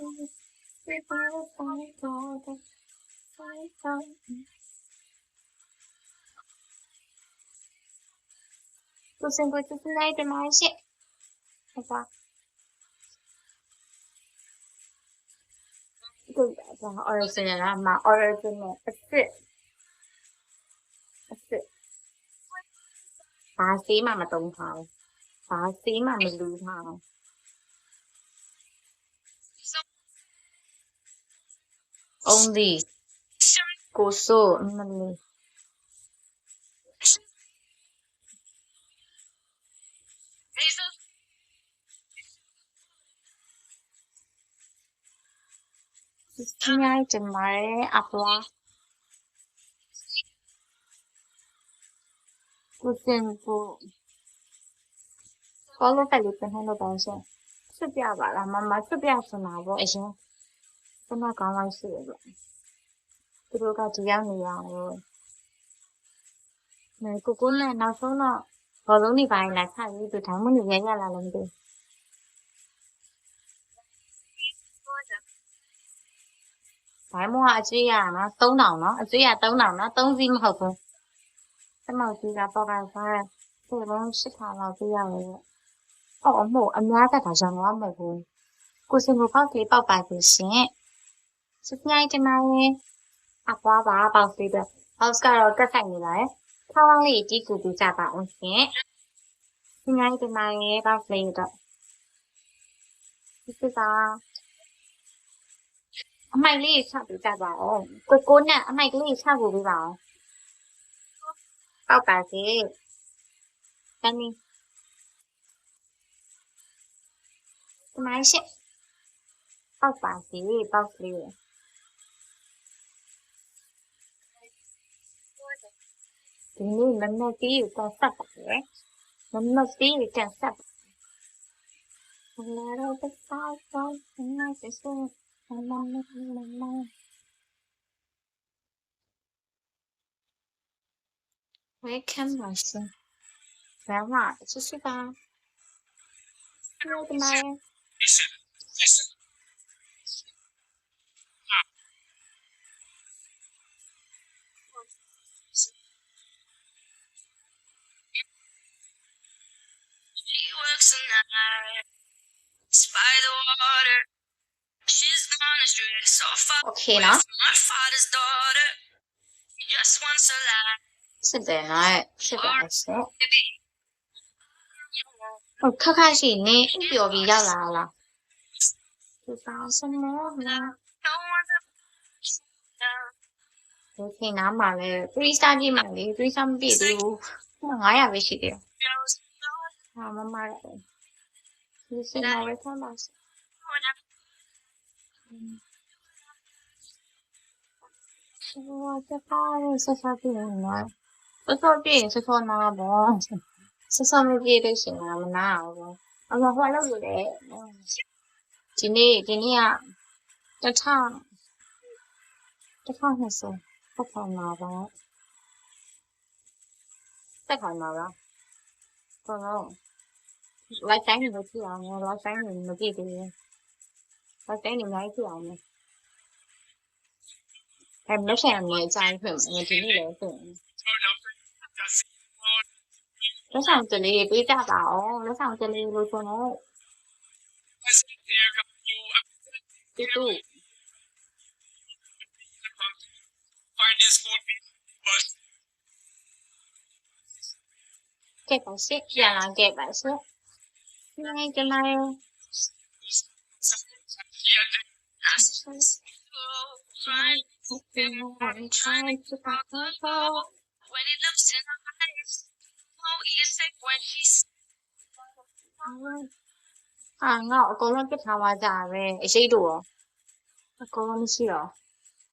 ကိုစင်ကိုတူလိုက်တယ်မရှိဟုတ်ပါဒီက original လားမ original အစ်စ်ဘာစေးမှမတုံးထားဘူးဘာစေးမှမလူထားဘူး only ကိုဆိုမလီဒီနေ့ကျမရဲ့အပွားကိုစင်ကို follow တက်လေးပြန်လို့ပါရှင်ဆွပြပါလားမဆွပြစမှာပေါ့အရင်ကျမကောင်းလိုက်ရှိတယ်ပေါ့သူတို့ကဒီရောက်နေရအောင်ကိုနဲ့နောက်ဆုံးတော့ဘောလုံးနေပိုင်းလာချပြီးသူထောင်မနေရရလာလို့မသိဘိုင်းမောကအကျွေးရနော်3000နော်အကျွေးရ3000နော်3စီးမဟုတ်ဘူးကျမကြီးကပေါ့ကစားဒီလုံး8000လောက်ပြရတယ်အော်မို့အများတက်တာရံတော့မဟုတ်ဘူးကိုစင်ကိုပေါက်သေးပေါက်ပါသေးရှင်စပြိုင်းကျမရဲ့အပွားပါပေါက်သေးတယ်ဟောက်စ်ကတော့ကတ်ဆိုင်နေလာတယ်ထောင်းလေးကြီးကူကြပါအောင်ရှင်စပြိုင်းကျမရဲ့ပေါက်လေးတော့ဒီကအမိုက်လေးချပေးကြပါအောင်ကိုနဲ့အမိုက်ကလေးချဖို့ပေးပါအောင်ပေါက်ပါစေတန်းนี่ကျမရဲ့ပေါက်ပါစေပေါက်လေးဒီနေ့မမတီးကိုဆက်ပါတယ်မမတီးကိုဆက်ပါလာတော့ပတ်စားတော့ငါ့ဆက်ဆက်မဝဲခံပါစမ်းဘာမှစစ်ပါပြောတယ် By the water, she's gonna stray so far away from her father's daughter. He just wants a life. 是的，来，是的，是。我看看是你表比较来了。知道什么呢？我天，哪买嘞？最三季买的，最三季的，我也没去的。啊，妈妈的。你是哪位看到是？我这爸爸是啥病呢？不说病是说哪不？是上面病都行了，我哪不？我说换了不嘞？今天啊，这唱还是不看哪吧？再看哪吧？不能。来3年都这样，我来3年没记得，来3年没这样呢。还没想没在份，我这里来份。我想这里不加吧哦，我想这里我说喏。这都。给白色，原来给白色。那个嘛哟。Trying to pack her phone when it looks in her eyes. Oh, it's like when she's. ငါအကုန်လုံးပြစ်ထားသွားကြပဲအရှိတ်တို့ရောအကုန်လုံးမရှိတော့